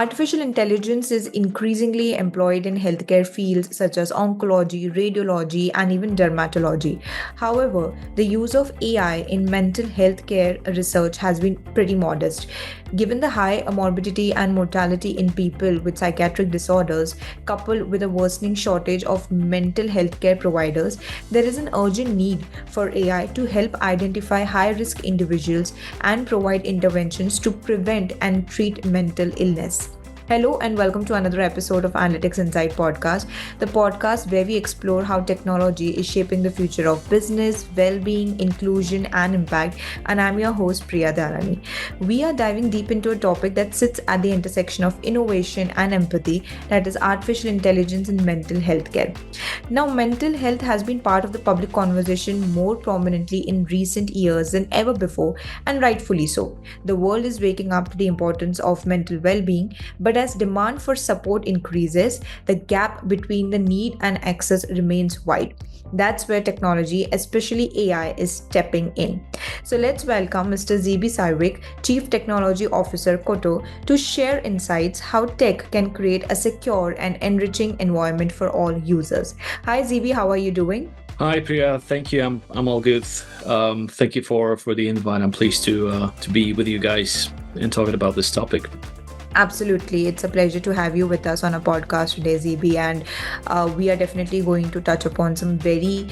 Artificial intelligence is increasingly employed in healthcare fields such as oncology, radiology, and even dermatology. However, the use of AI in mental health care research has been pretty modest. Given the high morbidity and mortality in people with psychiatric disorders, coupled with a worsening shortage of mental health care providers, there is an urgent need for AI to help identify high risk individuals and provide interventions to prevent and treat mental illness. Hello and welcome to another episode of Analytics Insight Podcast, the podcast where we explore how technology is shaping the future of business, well-being, inclusion, and impact. And I'm your host, Priya Dharani. We are diving deep into a topic that sits at the intersection of innovation and empathy, that is artificial intelligence in mental health care. Now, mental health has been part of the public conversation more prominently in recent years than ever before, and rightfully so. The world is waking up to the importance of mental well-being, but as demand for support increases, the gap between the need and access remains wide. That's where technology, especially AI, is stepping in. So let's welcome Mr. Zeebee Siwiec, Chief Technology Officer, COTO, to share insights how tech can create a secure and enriching environment for all users. Hi Zeebee, how are you doing? Hi Priya, thank you. I'm all good. Thank you for the invite. I'm pleased to be with you guys and talking about this topic. Absolutely. It's a pleasure to have you with us on a podcast today, Zeebee. And we are definitely going to touch upon some very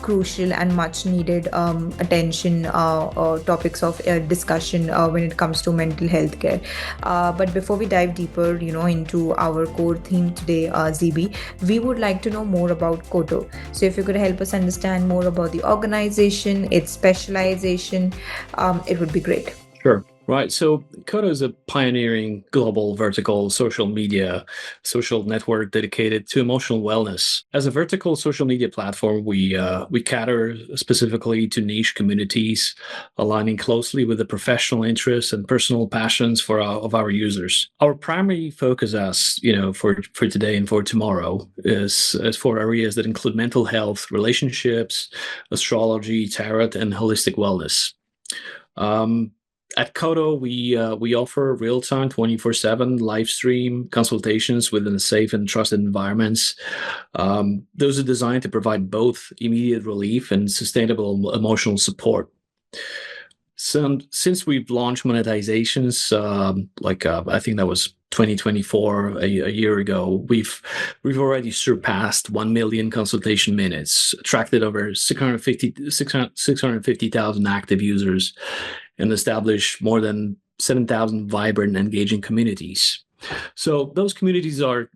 crucial and much needed attention topics of discussion when it comes to mental health care. But before we dive deeper, into our core theme today, Zeebee, we would like to know more about COTO. So if you could help us understand more about the organization, its specialization, it would be great. Sure. Right. So COTO is a pioneering global vertical social network dedicated to emotional wellness. As a vertical social media platform, we cater specifically to niche communities, aligning closely with the professional interests and personal passions of our users. Our primary focus, as for today and for tomorrow, is for areas that include mental health, relationships, astrology, tarot, and holistic wellness. At COTO, we offer real-time 24/7 live stream consultations within safe and trusted environments. Those are designed to provide both immediate relief and sustainable emotional support. So, since we've launched monetizations, I think that was 2024, a year ago, we've already surpassed 1 million consultation minutes, attracted over 650,000 active users, and established more than 7,000 vibrant, engaging communities. So those communities are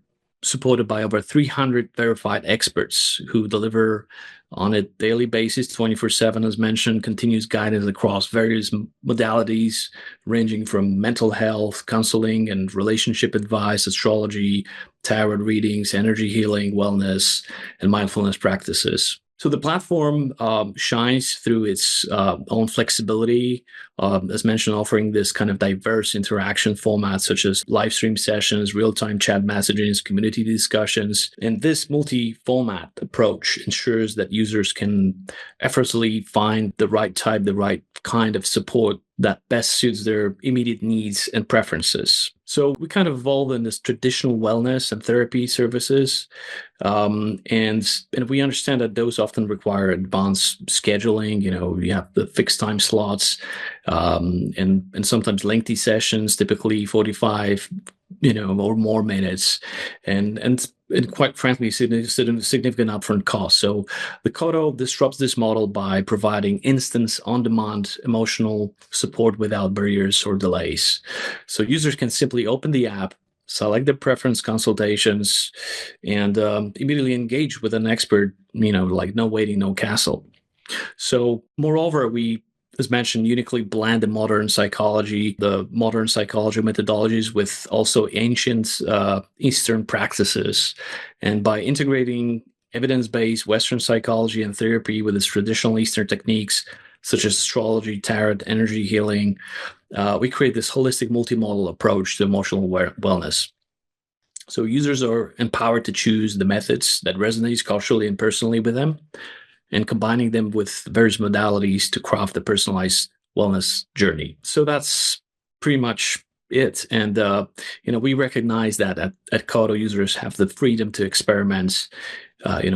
supported by over 300 verified experts who deliver on a daily basis, 24/7, as mentioned, continuous guidance across various modalities, ranging from mental health, counseling, and relationship advice, astrology, tarot readings, energy healing, wellness, and mindfulness practices. So the platform shines through its own flexibility, as mentioned, offering this kind of diverse interaction formats such as live stream sessions, real-time chat messages, community discussions. And this multi-format approach ensures that users can effortlessly find the right kind of support that best suits their immediate needs and preferences. So we kind of evolved in this traditional wellness and therapy services, and we understand that those often require advanced scheduling. You have the fixed time slots, and sometimes lengthy sessions, typically 45, or more minutes, and quite frankly, significant upfront costs. So the COTO disrupts this model by providing instant, on-demand emotional support without barriers or delays. So users can simply open the app, select their preference consultations, and immediately engage with an expert, like no waiting, no castle. So moreover, we, as mentioned, uniquely blend the modern psychology methodologies with also ancient Eastern practices. And by integrating evidence-based Western psychology and therapy with its traditional Eastern techniques, such as astrology, tarot, energy healing, we create this holistic multimodal approach to emotional wellness. So users are empowered to choose the methods that resonate culturally and personally with them, and combining them with various modalities to craft a personalized wellness journey. So that's pretty much it. And we recognize that at COTO, users have the freedom to experiment,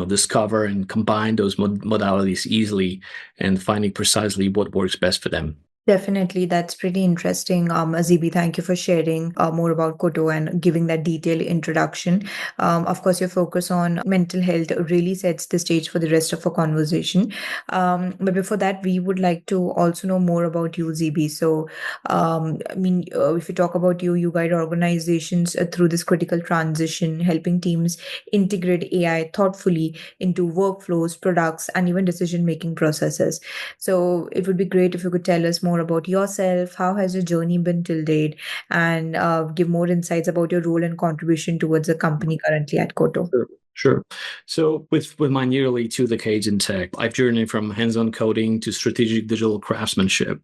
discover and combine those modalities easily, and finding precisely what works best for them. Definitely, that's pretty interesting. Zeebee, thank you for sharing more about COTO and giving that detailed introduction. Of course, your focus on mental health really sets the stage for the rest of our conversation. But before that, we would like to also know more about you, Zeebee. So, if you talk about you, you guide organizations through this critical transition, helping teams integrate AI thoughtfully into workflows, products, and even decision-making processes. So it would be great if you could tell us more about yourself. How has your journey been till date? And give more insights about your role and contribution towards the company currently at COTO. Sure. Sure. So with my nearly 2 decades in tech, I've journeyed from hands-on coding to strategic digital craftsmanship.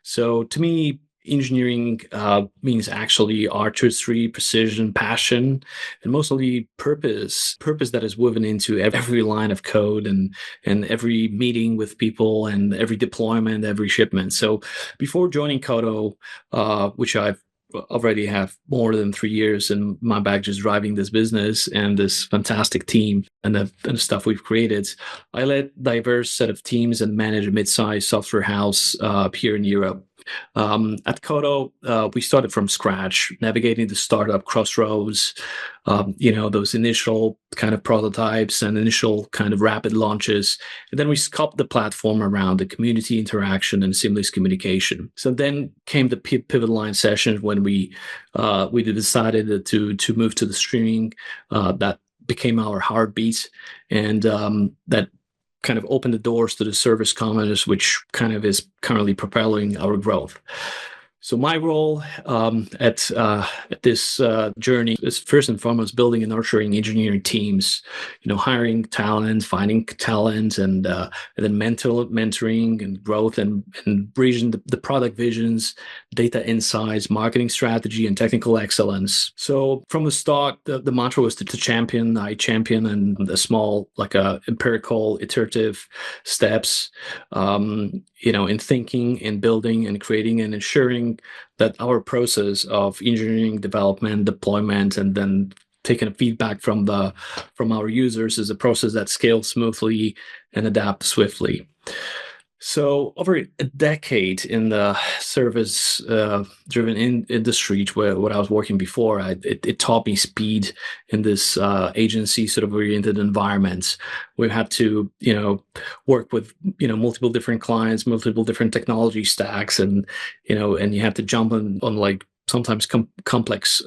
So to me, engineering means actually artistry, precision, passion, and mostly purpose that is woven into every line of code and every meeting with people and every deployment, every shipment. So before joining COTO, which I've already have more than 3 years in my bag just driving this business and this fantastic team and the stuff we've created. I led diverse set of teams and managed a mid-sized software house here in Europe. At COTO, we started from scratch, navigating the startup crossroads, those initial kind of prototypes and initial kind of rapid launches. And then we sculpt the platform around the community interaction and seamless communication. So then came the pivot line sessions when we decided to move to the streaming. That became our heartbeat, and that kind of opened the doors to the service commerce, which kind of is currently propelling our growth. So my role at this journey is first and foremost building and nurturing engineering teams, hiring talent, finding talent, and then mentoring and growth and bridging the product visions, data insights, marketing strategy, and technical excellence. So from the start, the mantra was to champion. I champion and the small, like empirical, iterative steps, in thinking and building and creating and ensuring that our process of engineering, development, deployment, and then taking feedback from our users is a process that scales smoothly and adapts swiftly. So over a decade in the service-driven industry, where I was working before, it taught me speed in this agency sort of oriented environment. We've had to, work with, multiple different clients, multiple different technology stacks, and you have to jump on like sometimes complex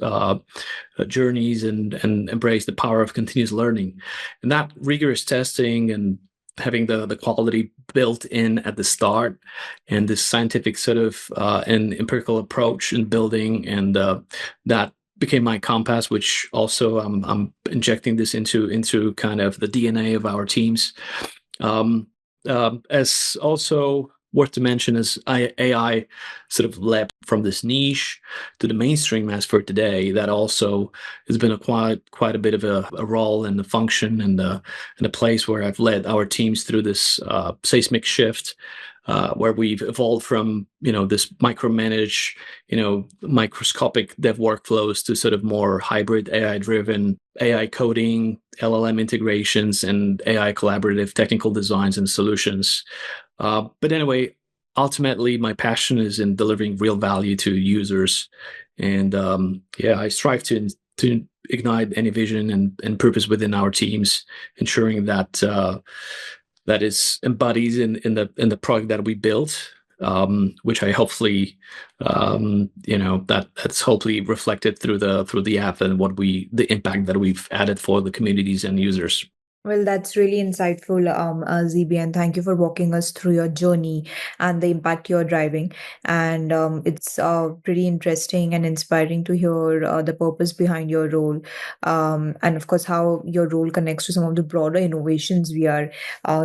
journeys and embrace the power of continuous learning. And that rigorous testing and having the quality built in at the start, and this scientific sort of and empirical approach in building, and that became my compass, which also I'm injecting this into kind of the DNA of our teams. As also worth to mention is AI sort of leapt from this niche to the mainstream as for today. That also has been quite a bit of a role and a function and a place where I've led our teams through this seismic shift, where we've evolved from this micromanage, microscopic dev workflows to sort of more hybrid AI-driven AI coding, LLM integrations, and AI collaborative technical designs and solutions. But anyway, ultimately, my passion is in delivering real value to users, and I strive to ignite any vision and purpose within our teams, ensuring that that is embodied in the product that we built, which I hopefully that's hopefully reflected through the app and the impact that we've added for the communities and users. Well, that's really insightful, Zeebee, and thank you for walking us through your journey and the impact you're driving. And it's pretty interesting and inspiring to hear the purpose behind your role, and of course how your role connects to some of the broader innovations we are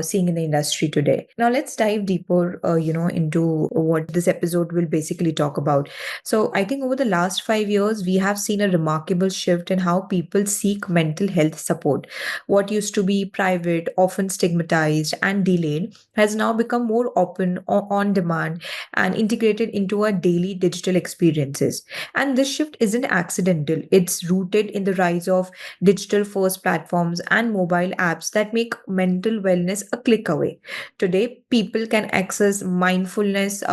seeing in the industry today. Now, let's dive deeper, into what this episode will basically talk about. So, I think over the last 5 years, we have seen a remarkable shift in how people seek mental health support. What used to to be private, often stigmatized and delayed, has now become more open, on demand, and integrated into our daily digital experiences. And this shift isn't accidental, it's rooted in the rise of digital first platforms and mobile apps that make mental wellness a click away. Today, people can access mindfulness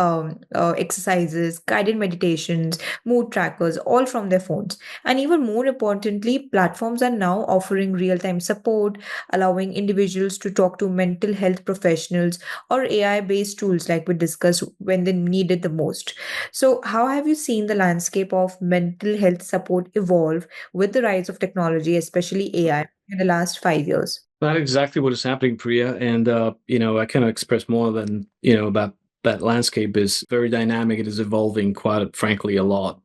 exercises, guided meditations, mood trackers, all from their phones. And even more importantly, platforms are now offering real time support, allowing individuals to talk to mental health professionals or AI based tools like we discussed when they need it the most. So, how have you seen the landscape of mental health support evolve with the rise of technology, especially AI, in the last 5 years? That's exactly what is happening, Priya. And, I cannot express more than, about that landscape is very dynamic. It is evolving, quite frankly, a lot.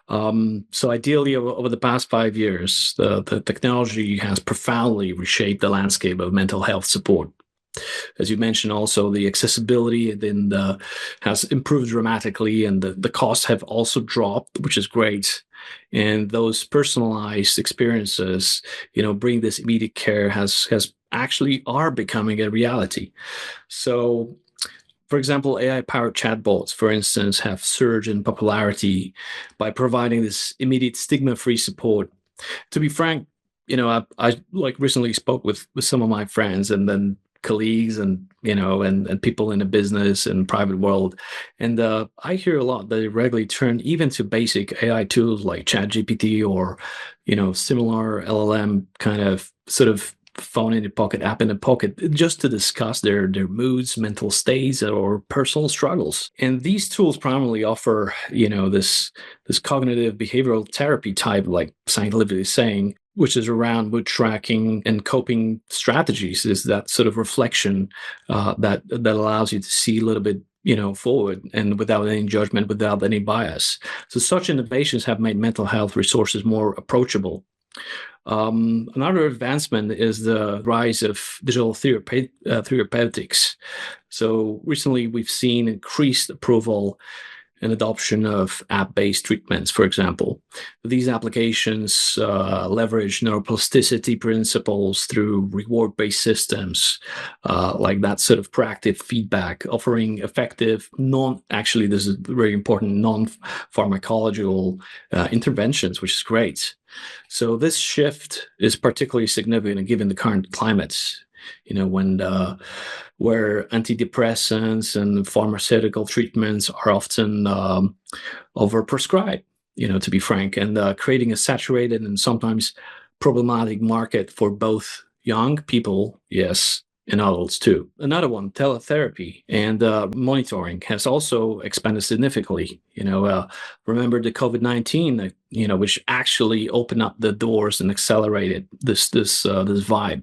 So ideally, over the past 5 years, the technology has profoundly reshaped the landscape of mental health support. As you mentioned, also the accessibility then has improved dramatically, and the costs have also dropped, which is great. And those personalized experiences, bring this immediate care has actually are becoming a reality. So, for example, AI-powered chatbots, for instance, have surged in popularity by providing this immediate stigma-free support. To be frank, I like recently spoke with some of my friends and then colleagues and and people in the business and private world, and I hear a lot that they regularly turn even to basic AI tools like ChatGPT or similar LLM kind of sort of phone in the pocket, app in the pocket, just to discuss their moods, mental states, or personal struggles. And these tools primarily offer this cognitive behavioral therapy type, like scientifically saying, which is around mood tracking and coping strategies. Is that sort of reflection that allows you to see a little bit forward and without any judgment, without any bias. So such innovations have made mental health resources more approachable. Another advancement is the rise of digital therapeutics. So recently, we've seen increased approval and adoption of app-based treatments, for example. These applications leverage neuroplasticity principles through reward-based systems, like that sort of proactive feedback, offering effective, actually, this is very important, non-pharmacological interventions, which is great. So this shift is particularly significant given the current climates, when where antidepressants and pharmaceutical treatments are often overprescribed, to be frank, and creating a saturated and sometimes problematic market for both young people, yes, and adults too. Another one, teletherapy and monitoring has also expanded significantly. Remember the COVID-19, which actually opened up the doors and accelerated this vibe.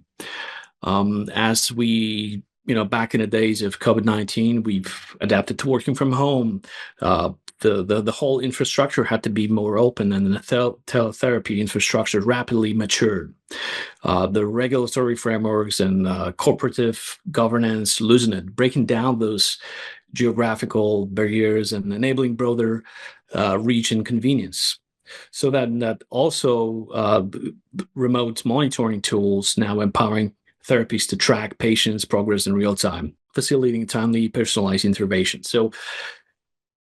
As we, back in the days of COVID-19, we've adapted to working from home. The whole infrastructure had to be more open, and the teletherapy infrastructure rapidly matured. The regulatory frameworks and corporative governance loosened it, breaking down those geographical barriers and enabling broader reach and convenience. So that also remote monitoring tools now empowering therapies to track patients' progress in real time, facilitating timely, personalized intervention. So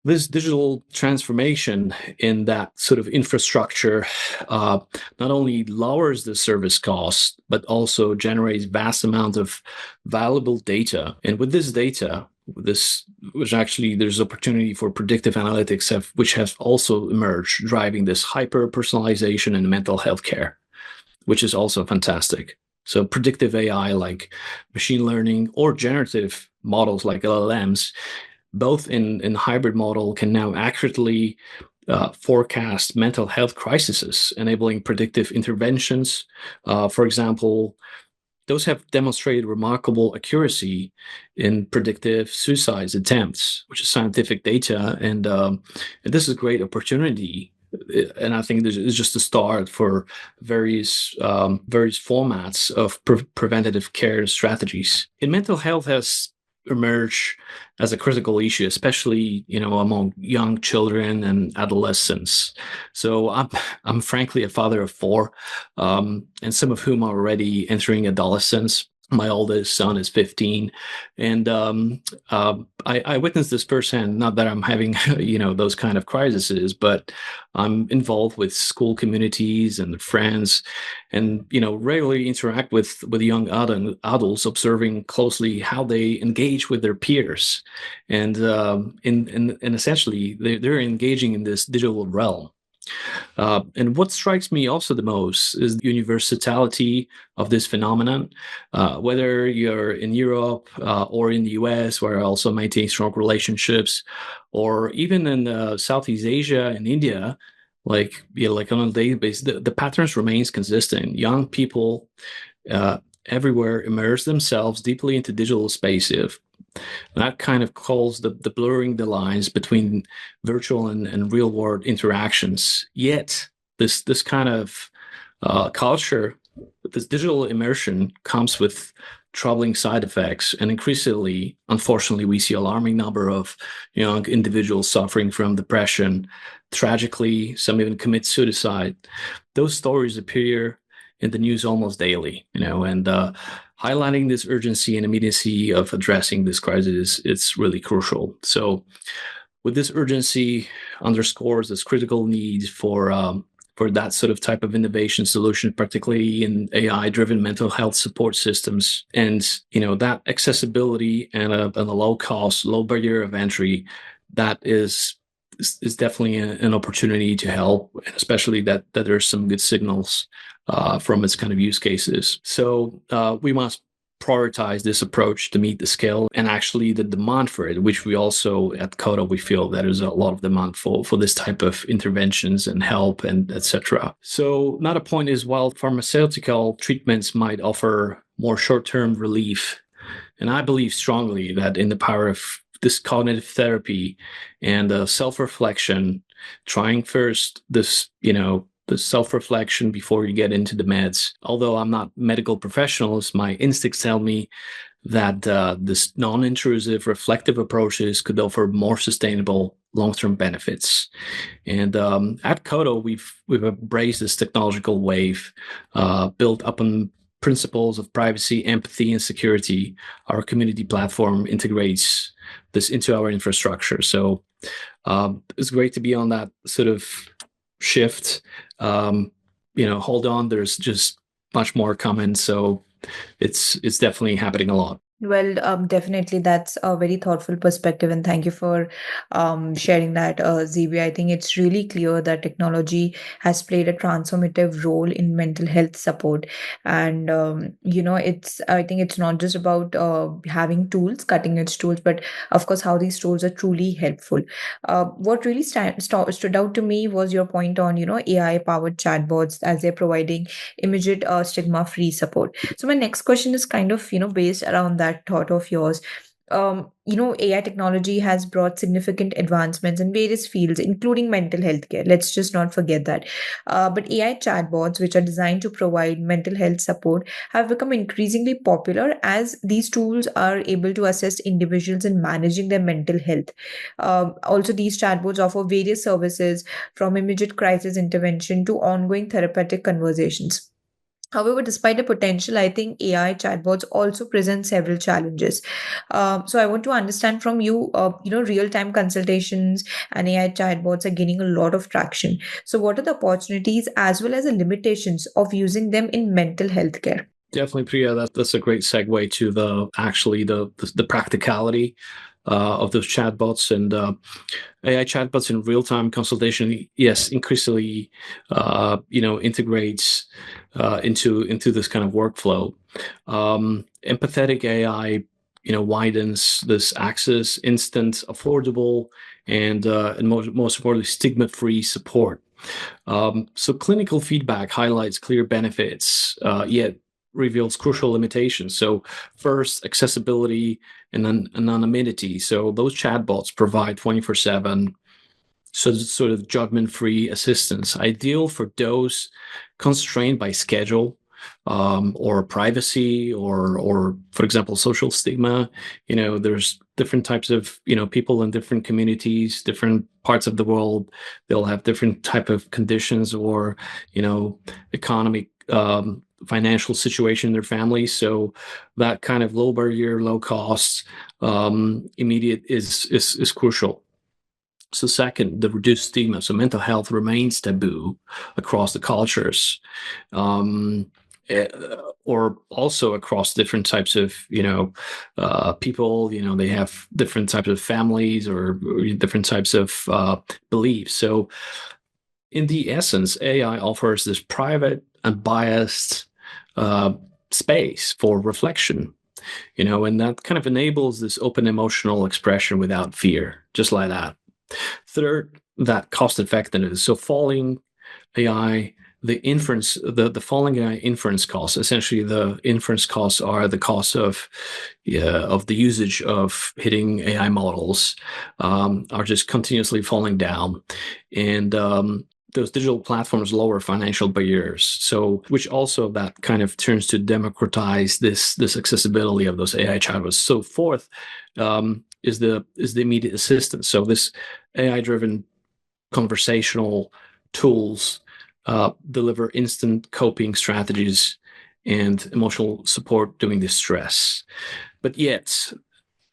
this digital transformation in that sort of infrastructure not only lowers the service costs, but also generates vast amount of valuable data. And with this data, which actually there's opportunity for predictive analytics, which has also emerged, driving this hyper personalization in mental health care, which is also fantastic. So predictive AI like machine learning or generative models like LLMs, both in hybrid model, can now accurately forecast mental health crises, enabling predictive interventions. For example, those have demonstrated remarkable accuracy in predictive suicide attempts, which is scientific data. And this is a great opportunity. And I think this is just a start for various formats of preventative care strategies. In mental health has emerge as a critical issue, especially among young children and adolescents. So I'm frankly a father of four, and some of whom are already entering adolescence. My oldest son is 15, and I witnessed this firsthand. Not that I'm having those kind of crises, but I'm involved with school communities and friends, and regularly interact with young adults, observing closely how they engage with their peers, and and essentially they're engaging in this digital realm. And what strikes me also the most is the universality of this phenomenon. Whether you're in Europe or in the US, where I also maintain strong relationships, or even in Southeast Asia and India, like on a daily basis, the patterns remains consistent. Young people everywhere immerse themselves deeply into digital spaces. That kind of calls the blurring the lines between virtual and real world interactions. Yet this kind of culture, this digital immersion, comes with troubling side effects, and increasingly, unfortunately, we see alarming number of young individuals suffering from depression. Tragically, some even commit suicide. Those stories appear in the news almost daily, and highlighting this urgency and immediacy of addressing this crisis, it's really crucial. So, with this urgency, underscores this critical need for that sort of type of innovation solution, particularly in AI-driven mental health support systems, and that accessibility and a low cost, low barrier of entry, that is definitely an opportunity to help, especially that there's some good signals from its kind of use cases. So we must prioritize this approach to meet the scale and actually the demand for it, which we also at COTO, we feel that there's a lot of demand for this type of interventions and help and etc. So another point is, while pharmaceutical treatments might offer more short-term relief, and I believe strongly that in the power of this cognitive therapy and self-reflection, trying first the self-reflection before you get into the meds. Although I'm not medical professionals, my instincts tell me that this non-intrusive reflective approaches could offer more sustainable long-term benefits. And at COTO, we've embraced this technological wave built up on principles of privacy, empathy, and security. Our community platform integrates this into our infrastructure. So it's great to be on that sort of shift. Hold on, there's just much more coming. So it's definitely happening a lot. Well, definitely, that's a very thoughtful perspective, and thank you for sharing that, Zeebee. I think it's really clear that technology has played a transformative role in mental health support, and I think it's not just about having tools, cutting edge tools, but of course how these tools are truly helpful. What really stood out to me was your point on AI powered chatbots, as they're providing immediate stigma free support. So my next question is kind of based around that thought of yours. AI technology has brought significant advancements in various fields, including mental health care. Let's just not forget that. But AI chatbots, which are designed to provide mental health support, have become increasingly popular as these tools are able to assist individuals in managing their mental health. Also, these chatbots offer various services, from immediate crisis intervention to ongoing therapeutic conversations. However, despite the potential, I think AI chatbots also present several challenges. So I want to understand from you, real-time consultations and AI chatbots are gaining a lot of traction. So what are the opportunities as well as the limitations of using them in mental health care? Definitely, Priya. That's a great segue to the practicality of those chatbots and AI chatbots in real time consultation. Yes, increasingly, integrates into this kind of workflow. Empathetic AI, widens this access, instant, affordable, and most importantly, stigma free support. So clinical feedback highlights clear benefits, yet reveals crucial limitations. So first, accessibility and anonymity. So those chatbots provide 24/7 sort of judgment-free assistance, ideal for those constrained by schedule, or privacy, or for example, social stigma. There's different types of people in different communities, different parts of the world. They'll have different type of conditions or economic financial situation in their families. So that kind of low barrier, low cost, immediate is crucial. So second, the reduced stigma. So mental health remains taboo across the cultures, um, eh, or also across different types of people. They have different types of families or different types of beliefs. So in the essence, AI offers this private, unbiased uh, space for reflection. And that kind of enables this open emotional expression without fear, just like that. Third, that cost effectiveness. So falling AI, the falling AI inference costs. Essentially, the inference costs are the cost of the usage of hitting AI models, are just continuously falling down, and those digital platforms lower financial barriers. So, which also that kind of turns to democratize this accessibility of those AI chatbots. So, fourth, is the immediate assistance. So this AI driven conversational tools deliver instant coping strategies and emotional support during the stress. But yet,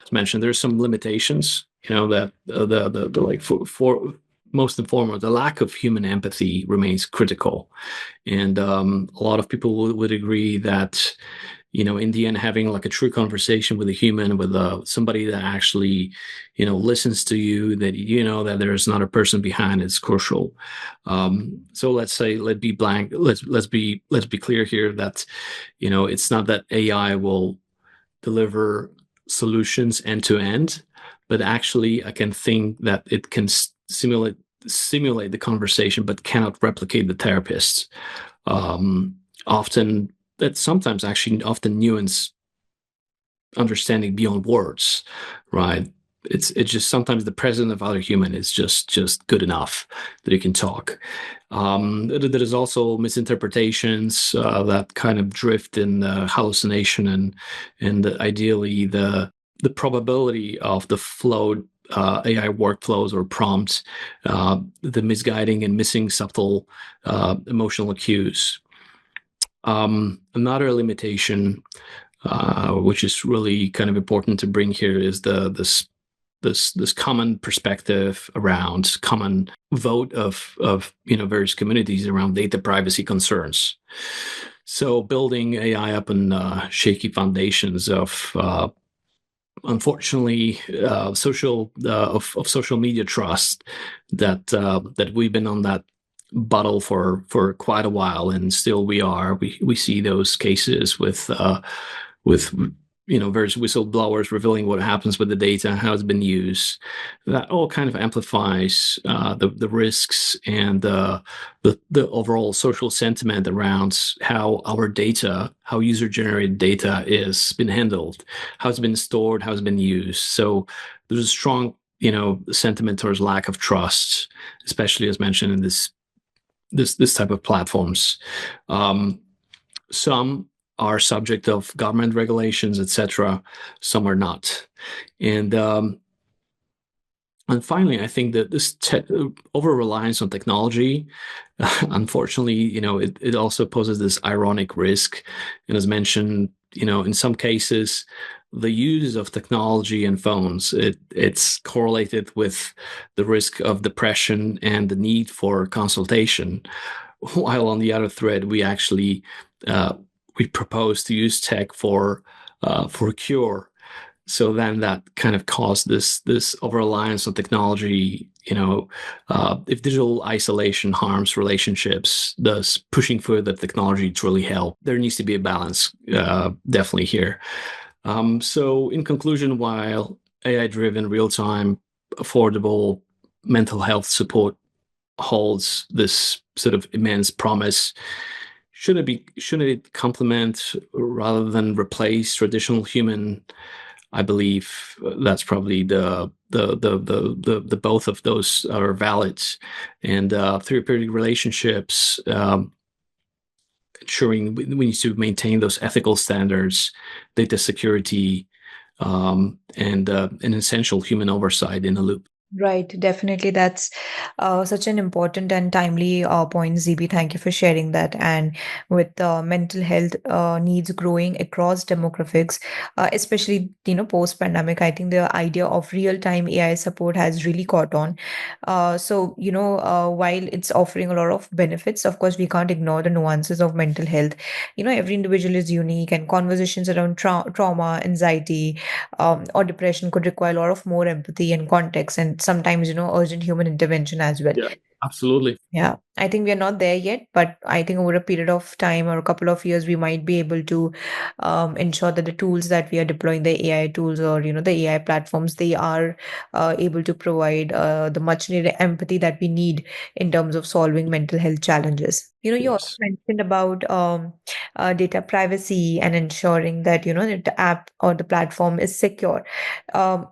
as mentioned, there's some limitations. That the like for most and foremost, the lack of human empathy remains critical, and a lot of people would agree that in the end, having like a true conversation with a human, with somebody that actually, listens to you, that that there's not a person behind, is crucial. So let's say, let's be clear here that, it's not that AI will deliver solutions end to end, but actually I can think that it can simulate the conversation, but cannot replicate the therapist. Often that sometimes actually often nuance understanding beyond words, right? It's just sometimes the presence of other human is just good enough that you can talk. There is also misinterpretations that kind of drift in hallucination, and ideally the probability of the flowed AI workflows or prompts, the misguiding and missing subtle emotional cues. Another limitation, which is really kind of important to bring here, is this common perspective around common vote of various communities around data privacy concerns. So building AI up on shaky foundations of unfortunately of social media trust, that we've been on that battle for quite a while, and still we see those cases with various whistleblowers revealing what happens with the data, how it's been used. That all kind of amplifies the risks and the overall social sentiment around how our data, how user generated data is been handled, how it's been stored, how it's been used. So there's a strong sentiment towards lack of trust, especially as mentioned in this type of platforms. Some are subject of government regulations, etc. Some are not, and finally, I think that this over reliance on technology, unfortunately, it also poses this ironic risk. And as mentioned, in some cases, the use of technology and phones, it's correlated with the risk of depression and the need for consultation. While on the other thread, we actually we propose to use tech for cure. So then that kind of caused this over reliance on technology. If digital isolation harms relationships, thus pushing for the technology to really help, there needs to be a balance, definitely here. So in conclusion, while AI-driven, real-time, affordable mental health support holds this sort of immense promise, shouldn't it complement rather than replace traditional human? I believe that's probably the both of those are valid, and therapeutic relationships ensuring we need to maintain those ethical standards, data security, and an essential human oversight in the loop. Right, definitely. That's such an important and timely point, ZB. Thank you for sharing that. And with mental health needs growing across demographics, especially post-pandemic, I think the idea of real-time AI support has really caught on. While it's offering a lot of benefits, of course, we can't ignore the nuances of mental health. Every individual is unique, and conversations around trauma, anxiety, or depression could require a lot of more empathy and context, and sometimes urgent human intervention as well. Yeah, absolutely. Yeah, I think we are not there yet, but I think over a period of time or a couple of years, we might be able to ensure that the tools that we are deploying, the AI tools or the AI platforms, they are able to provide the much needed empathy that we need in terms of solving mental health challenges. You also Yes. mentioned about data privacy and ensuring that that the app or the platform is secure. When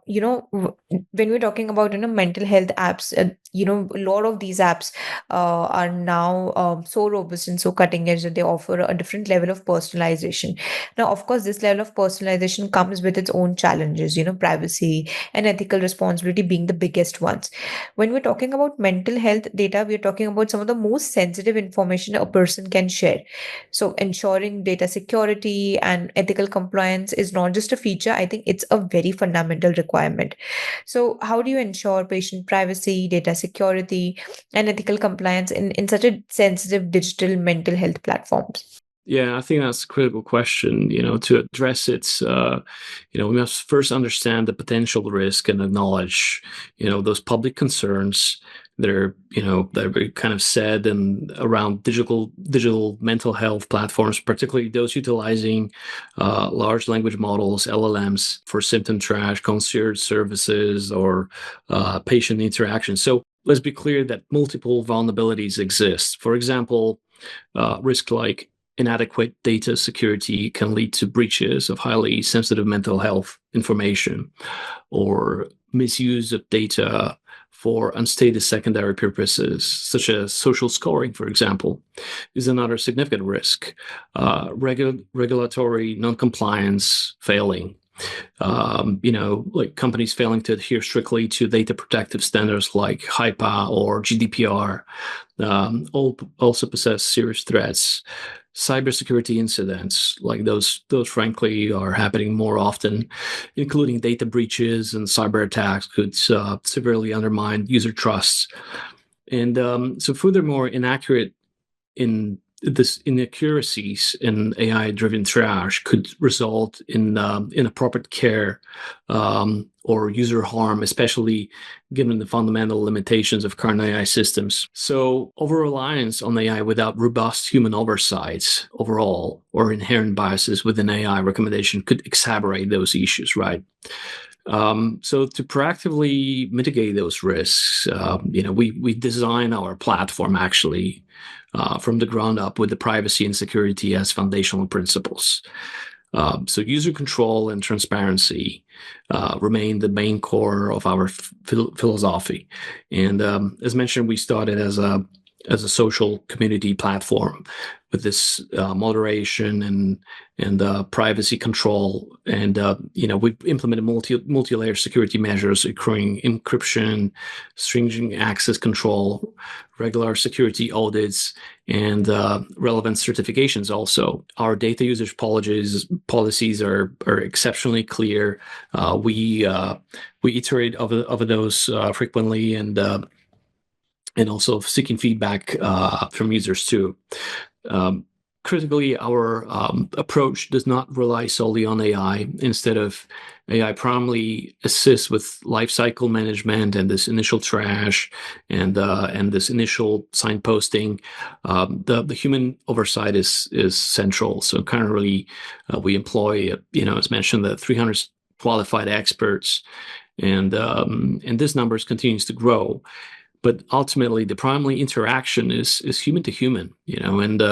we're talking about mental health apps, a lot of these apps are now so robust and so cutting edge that they offer a different level of personalization. Now, of course, this level of personalization comes with its own challenges, privacy and ethical responsibility being the biggest ones. When we're talking about mental health data, we're talking about some of the most sensitive information a person can share. So, ensuring data security and ethical compliance is not just a feature, I think it's a very fundamental requirement. So, how do you ensure patient privacy, data security, and ethical compliance in such a sensitive digital mental health platforms? Yeah, I think that's a critical question. To address it, we must first understand the potential risk and acknowledge, those public concerns that are kind of said and around digital mental health platforms, particularly those utilizing large language models, LLMs, for symptom trash, concierge services, or patient interaction. So let's be clear that multiple vulnerabilities exist. For example, risk like inadequate data security can lead to breaches of highly sensitive mental health information, or misuse of data for unstated secondary purposes, such as social scoring, for example, is another significant risk. Regulatory noncompliance failing, like companies failing to adhere strictly to data protective standards like HIPAA or GDPR, all also possess serious threats. Cybersecurity incidents like those frankly are happening more often, including data breaches and cyber attacks could severely undermine user trust. And so furthermore, inaccuracies in AI-driven triage could result in inappropriate care or user harm, especially given the fundamental limitations of current AI systems. So over-reliance on AI without robust human oversight overall, or inherent biases within AI recommendation, could exacerbate those issues, right? So to proactively mitigate those risks, we design our platform actually from the ground up with the privacy and security as foundational principles. So user control and transparency remain the main core of our philosophy. And as mentioned, we started as a social community platform with this moderation and privacy control, and we've implemented multi-layer security measures, including encryption, stringent access control, regular security audits, and relevant certifications. Also, our data usage policies are exceptionally clear. We iterate over those frequently, and also seeking feedback from users too. Critically, our approach does not rely solely on AI. Instead of AI primarily assists with lifecycle management and this initial trash and this initial signposting. The human oversight is central. So currently, we employ, as mentioned, the 300 qualified experts, and this numbers continues to grow. but ultimately the primary interaction is human to human, and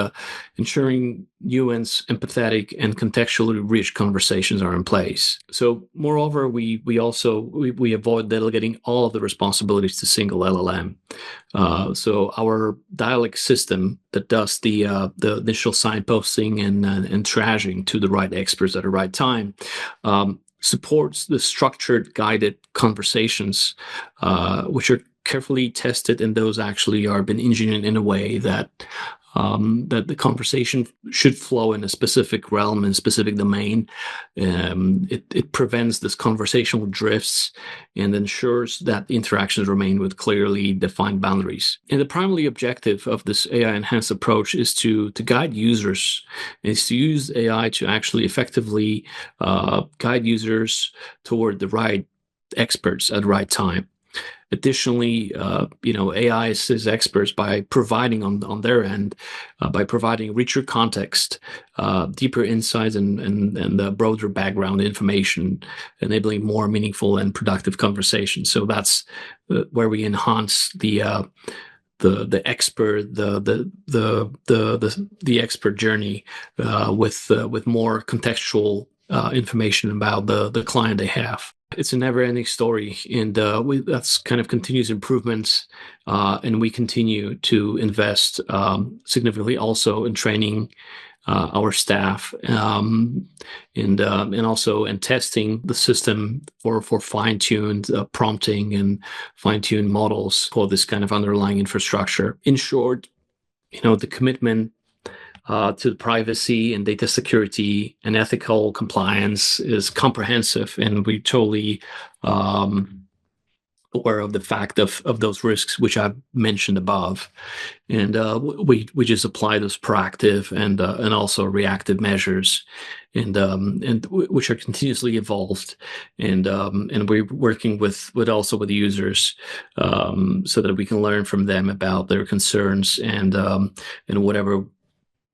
ensuring nuanced, empathetic, and contextually rich conversations are in place. So moreover, we avoid delegating all of the responsibilities to single LLM. So our dialect system that does the initial signposting and triaging to the right experts at the right time supports the structured, guided conversations, which are carefully tested, and those actually are been engineered in a way that that the conversation should flow in a specific realm and specific domain. It prevents this conversational drifts and ensures that the interactions remain with clearly defined boundaries. And the primary objective of this AI enhanced approach is to guide users, is to use AI to actually effectively guide users toward the right experts at the right time. Additionally, AI assists experts by providing on their end, by providing richer context, deeper insights, and broader background information, enabling more meaningful and productive conversations. So that's where we enhance the expert the expert journey with more contextual information about the client they have. It's a never-ending story, and that's kind of continuous improvements, and we continue to invest significantly also in training our staff, and also in testing the system for fine-tuned prompting and fine-tuned models for this kind of underlying infrastructure. In short, the commitment to privacy and data security and ethical compliance is comprehensive, and we totally aware of the fact of those risks which I've mentioned above, and we just apply those proactive and also reactive measures, and which are continuously evolved, and we're working with the users, so that we can learn from them about their concerns and whatever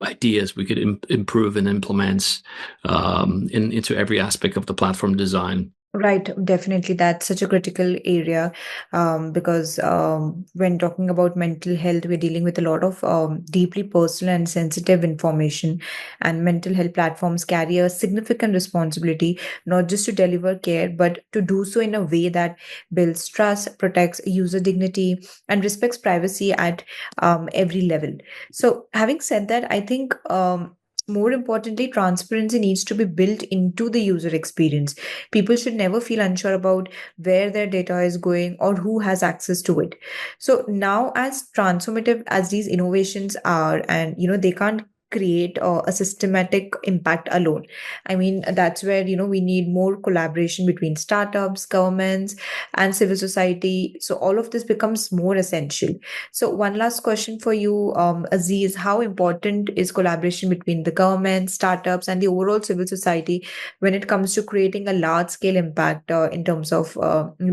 ideas we could improve and implement into every aspect of the platform design. Right, definitely. That's such a critical area, because when talking about mental health, we're dealing with a lot of deeply personal and sensitive information. And mental health platforms carry a significant responsibility, not just to deliver care, but to do so in a way that builds trust, protects user dignity, and respects privacy at every level. So, having said that, I think more importantly, transparency needs to be built into the user experience. People should never feel unsure about where their data is going or who has access to it. So now, as transformative as these innovations are, and they can't create a systematic impact alone. I mean, that's where we need more collaboration between startups, governments, and civil society. So all of this becomes more essential. So one last question for you, Aziz: how important is collaboration between the government, startups, and the overall civil society when it comes to creating a large scale impact, in terms of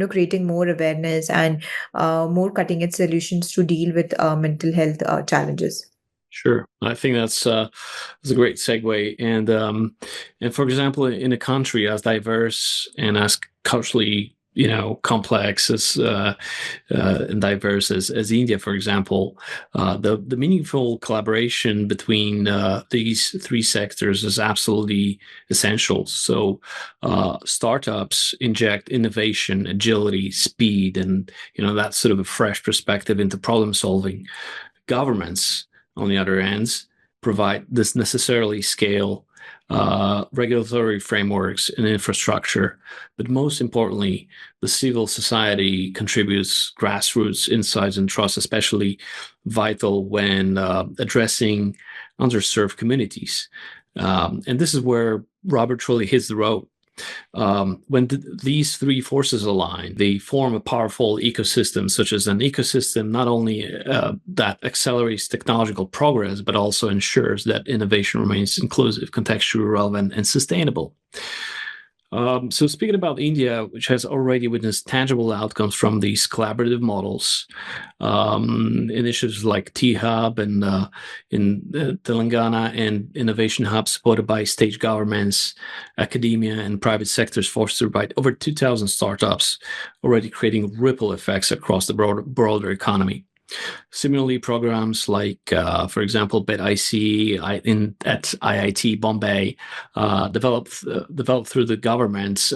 creating more awareness and more cutting edge solutions to deal with mental health challenges? Sure, I think that's a great segue, and for example, in a country as diverse and as culturally complex as and diverse as India, for example, the meaningful collaboration between these three sectors is absolutely essential. So startups inject innovation, agility, speed, and that sort of a fresh perspective into problem solving. Governments, on the other hand, provide this necessarily scale, regulatory frameworks and infrastructure. But most importantly, the civil society contributes grassroots insights and trust, especially vital when addressing underserved communities. And this is where Robert truly hits the road. When these three forces align, they form a powerful ecosystem, such as an ecosystem not only that accelerates technological progress, but also ensures that innovation remains inclusive, contextually relevant, and sustainable. So speaking about India, which has already witnessed tangible outcomes from these collaborative models, initiatives like T-Hub and in Telangana and Innovation Hub supported by state governments, academia, and private sectors fostered by over 2,000 startups, already creating ripple effects across the broader economy. Similarly, programs like, for example, at IIT Bombay, developed through the government's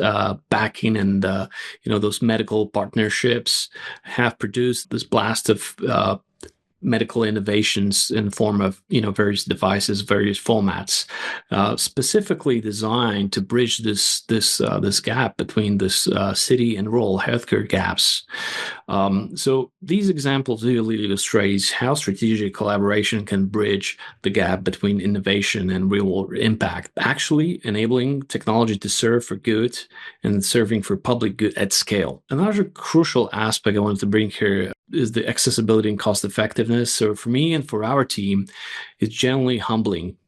backing and those medical partnerships, have produced this blast of medical innovations in the form of various devices, various formats, specifically designed to bridge this gap between this city and rural healthcare gaps. So these examples really illustrates how strategic collaboration can bridge the gap between innovation and real world impact, actually enabling technology to serve for good and serving for public good at scale. Another crucial aspect I wanted to bring here is the accessibility and cost effectiveness. So for me and for our team, it's generally humbling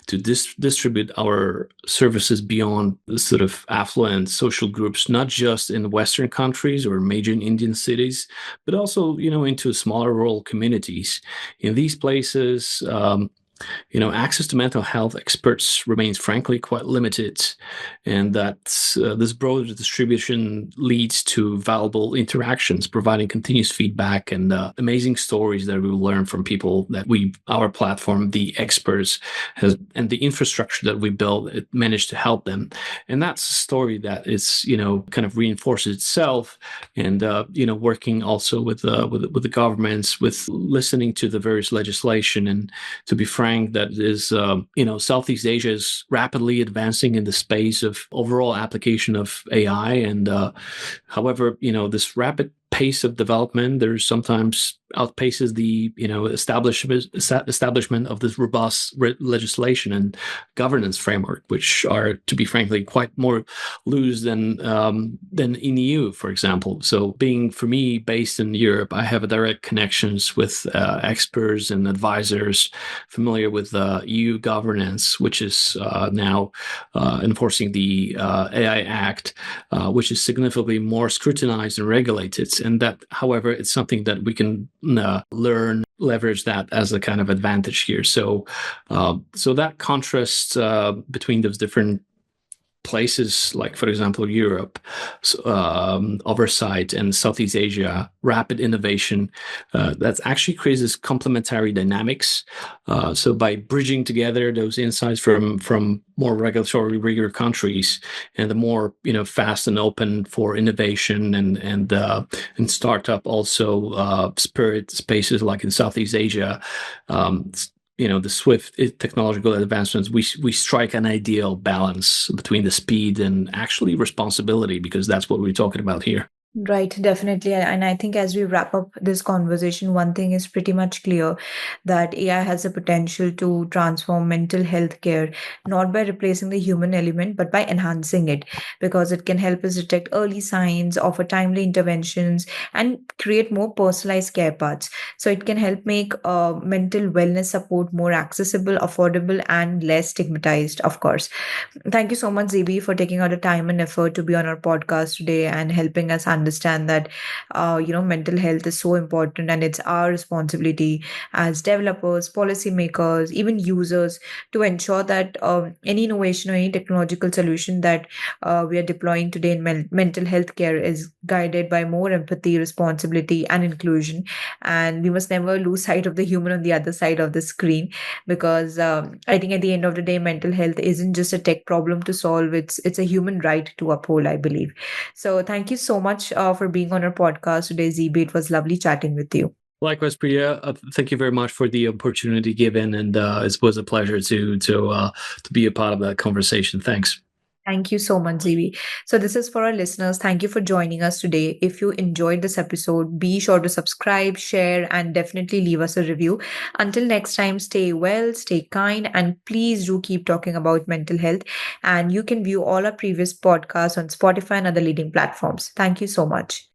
to distribute our services beyond the sort of affluent social groups, not just in Western countries or major Indian cities, but also, into smaller rural communities. In these places, access to mental health experts remains frankly quite limited, and that this broader distribution leads to valuable interactions, providing continuous feedback and amazing stories that we learn from people that our platform, the experts, has and the infrastructure that we built, it managed to help them, and that's a story that is kind of reinforces itself, and working also with the governments, with listening to the various legislation, and to be frank, that is, Southeast Asia is rapidly advancing in the space of overall application of AI. And however, this rapid pace of development, there's sometimes outpaces the establishment of this robust legislation and governance framework, which are, to be frankly, quite more loose than in EU, for example. So, being for me based in Europe, I have a direct connections with experts and advisors familiar with EU governance, which is now enforcing the AI Act, which is significantly more scrutinized and regulated. And that, however, it's something that we can leverage that as a kind of advantage here. So that contrast between those different places, like, for example, Europe, oversight, and Southeast Asia, rapid innovation, that actually creates this complementary dynamics. So by bridging together those insights from more regulatory rigor countries and the more fast and open for innovation and startup also spirit spaces like in Southeast Asia, the swift technological advancements, we strike an ideal balance between the speed and actually responsibility, because that's what we're talking about here. Right, definitely. And I think as we wrap up this conversation, one thing is pretty much clear that AI has the potential to transform mental health care, not by replacing the human element, but by enhancing it, because it can help us detect early signs, offer timely interventions, and create more personalized care paths. So it can help make mental wellness support more accessible, affordable, and less stigmatized, of course. Thank you so much, Zeebee, for taking out the time and effort to be on our podcast today and helping us understand that, mental health is so important, and it's our responsibility as developers, policymakers, even users to ensure that any innovation or any technological solution that we are deploying today in mental health care is guided by more empathy, responsibility, and inclusion. And we must never lose sight of the human on the other side of the screen, because I think at the end of the day, mental health isn't just a tech problem to solve. It's a human right to uphold, I believe. So thank you so much for being on our podcast today, Zeebee. It was lovely chatting with you. Likewise, Priya. Thank you very much for the opportunity given, and it was a pleasure to be a part of that conversation. Thanks. Thank you so much, Zeebee. So this is for our listeners. Thank you for joining us today. If you enjoyed this episode, be sure to subscribe, share, and definitely leave us a review. Until next time, stay well, stay kind, and please do keep talking about mental health. And you can view all our previous podcasts on Spotify and other leading platforms. Thank you so much.